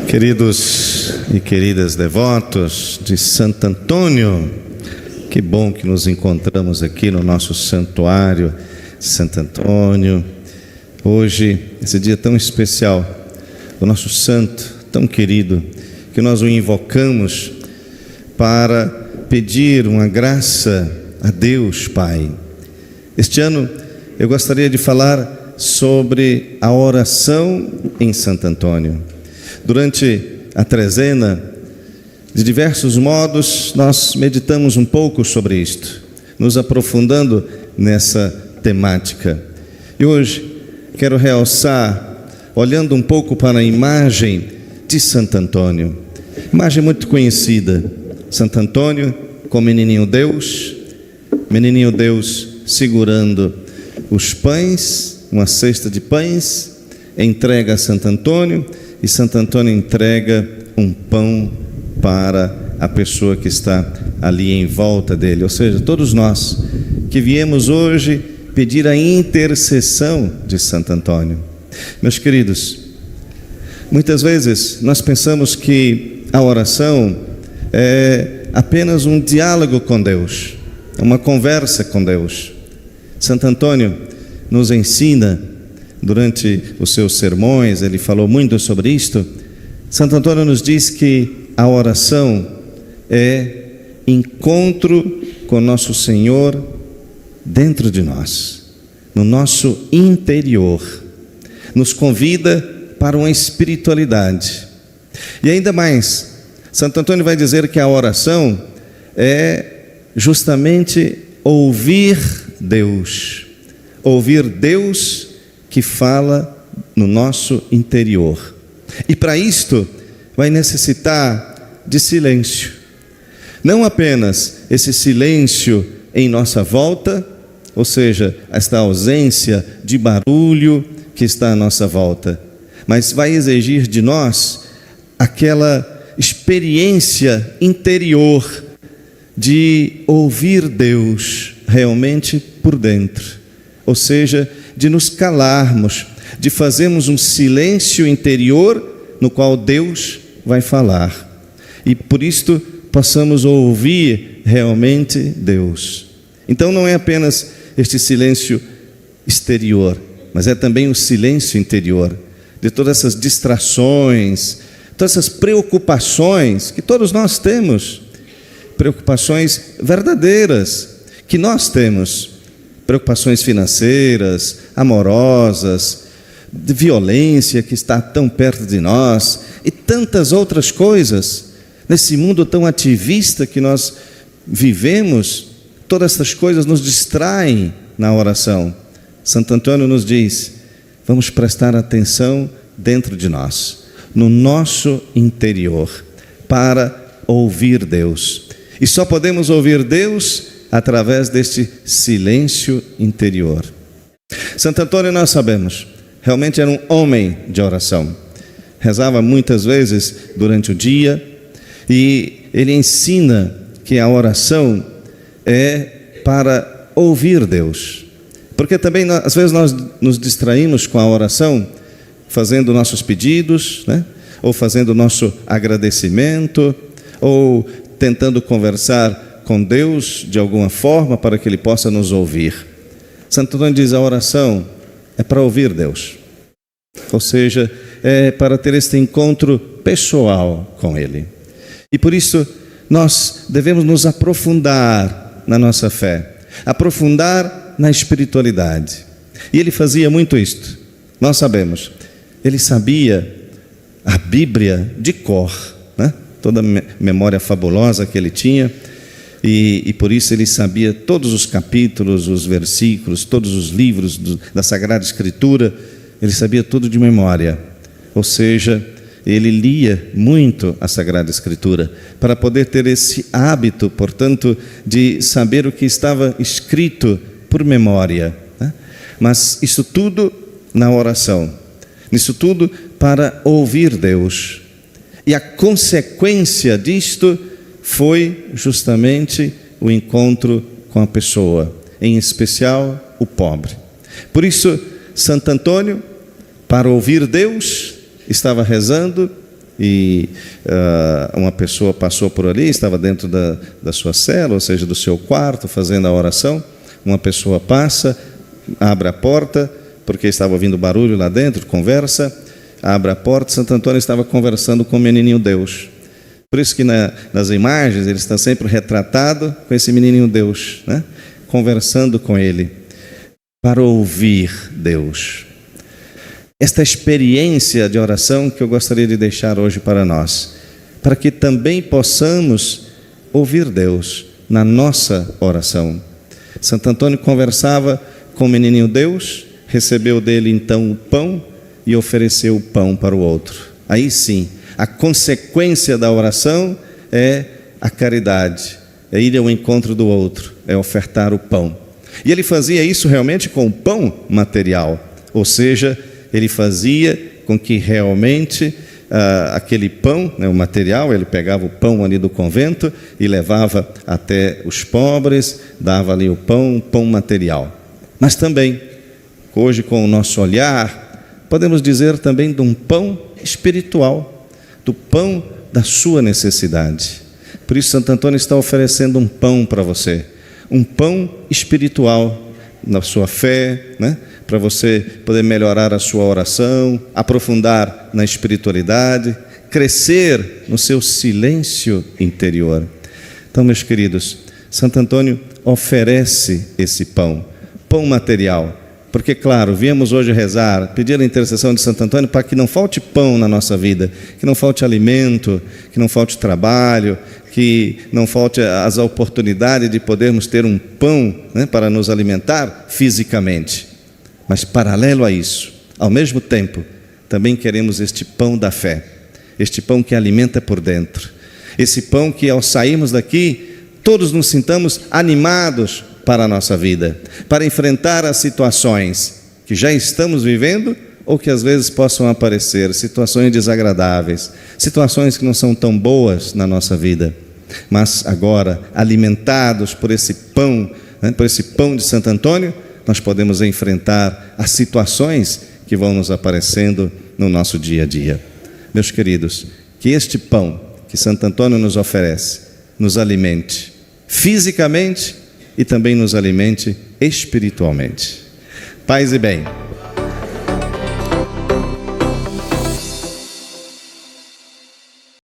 Queridos e queridas devotos de Santo Antônio, que bom que nos encontramos aqui no nosso santuário Santo Antônio. Hoje, esse dia tão especial do nosso santo, tão querido, que nós o invocamos para pedir uma graça a Deus Pai. Este ano eu gostaria de falar sobre a oração em Santo Antônio. Durante a trezena, de diversos modos, nós meditamos um pouco sobre isto, nos aprofundando nessa temática. E hoje quero realçar, olhando um pouco para a imagem de Santo Antônio, imagem muito conhecida. Santo Antônio com menininho Deus segurando os pães, uma cesta de pães, entrega a Santo Antônio, e Santo Antônio entrega um pão para a pessoa que está ali em volta dele, ou seja, todos nós que viemos hoje pedir a intercessão de Santo Antônio. Meus queridos, muitas vezes nós pensamos que a oração é apenas um diálogo com Deus, uma conversa com Deus. Santo Antônio nos ensina, durante os seus sermões, ele falou muito sobre isto. Santo Antônio nos diz que a oração é encontro com nosso Senhor dentro de nós, no nosso interior. Nos convida para uma espiritualidade. E ainda mais, Santo Antônio vai dizer que a oração é justamente ouvir Deus que fala no nosso interior. E para isto vai necessitar de silêncio. Não apenas esse silêncio em nossa volta, ou seja, esta ausência de barulho que está à nossa volta, mas vai exigir de nós aquela experiência interior de ouvir Deus realmente por dentro, ou seja, de nos calarmos, de fazermos um silêncio interior no qual Deus vai falar, e por isto possamos ouvir realmente Deus. Então não é apenas este silêncio exterior, mas é também o silêncio interior, de todas essas distrações, todas essas preocupações que todos nós temos, preocupações verdadeiras que nós temos, preocupações financeiras, amorosas, de violência que está tão perto de nós, e tantas outras coisas, nesse mundo tão ativista que nós vivemos. Todas essas coisas nos distraem na oração. Santo Antônio nos diz, vamos prestar atenção dentro de nós, no nosso interior, para ouvir Deus. E só podemos ouvir Deus através deste silêncio interior. Santo Antônio, nós sabemos, realmente era um homem de oração. Rezava muitas vezes durante o dia, e ele ensina que a oração é para ouvir Deus. Porque também, às vezes, nós nos distraímos com a oração, fazendo nossos pedidos, né? Ou fazendo nosso agradecimento, ou tentando conversar com Deus de alguma forma para que Ele possa nos ouvir. Santo Antônio diz, a oração é para ouvir Deus, ou seja, é para ter este encontro pessoal com Ele. E por isso nós devemos nos aprofundar na nossa fé, aprofundar na espiritualidade. E ele fazia muito isto, nós sabemos. Ele sabia a Bíblia de cor, né? Toda a memória fabulosa que ele tinha, e por isso ele sabia todos os capítulos, os versículos, todos os livros da Sagrada Escritura, ele sabia tudo de memória. Ou seja, ele lia muito a Sagrada Escritura, para poder ter esse hábito, portanto, de saber o que estava escrito por memória, né? Mas isso tudo na oração, isso tudo para ouvir Deus. E a consequência disto foi justamente o encontro com a pessoa, em especial o pobre. Por isso, Santo Antônio, para ouvir Deus, estava rezando e uma pessoa passou por ali, estava dentro da sua cela, ou seja, do seu quarto, fazendo a oração. Uma pessoa passa, abre a porta, porque estava ouvindo barulho lá dentro, conversa, abre a porta. Santo Antônio estava conversando com o menininho Deus. Por isso que nas imagens ele está sempre retratado com esse menininho Deus, né? Conversando com ele, para ouvir Deus. Esta experiência de oração que eu gostaria de deixar hoje para nós, para que também possamos ouvir Deus na nossa oração. Santo Antônio conversava com o menininho Deus, recebeu dele então o pão e ofereceu o pão para o outro. Aí sim, a consequência da oração é a caridade, é ir ao encontro do outro, é ofertar o pão. E ele fazia isso realmente com o pão material, ou seja, ele fazia com que realmente aquele pão, né, o material, ele pegava o pão ali do convento e levava até os pobres, dava ali o pão material. Mas também, hoje com o nosso olhar, podemos dizer também de um pão espiritual, do pão da sua necessidade. Por isso Santo Antônio está oferecendo um pão para você, um pão espiritual na sua fé, né? Para você poder melhorar a sua oração, aprofundar na espiritualidade, crescer no seu silêncio interior. Então, meus queridos, Santo Antônio oferece esse pão material, porque, claro, viemos hoje rezar, pedir a intercessão de Santo Antônio para que não falte pão na nossa vida, que não falte alimento, que não falte trabalho, que não falte as oportunidades de podermos ter um pão, né, para nos alimentar fisicamente. Mas paralelo a isso, ao mesmo tempo, também queremos este pão da fé, este pão que alimenta por dentro, esse pão que ao sairmos daqui, todos nos sintamos animados para a nossa vida, para enfrentar as situações que já estamos vivendo ou que às vezes possam aparecer, situações desagradáveis, situações que não são tão boas na nossa vida. Mas agora, alimentados por esse pão, né, por esse pão de Santo Antônio, nós podemos enfrentar as situações que vão nos aparecendo no nosso dia a dia. Meus queridos, que este pão que Santo Antônio nos oferece, nos alimente fisicamente e também nos alimente espiritualmente. Paz e bem.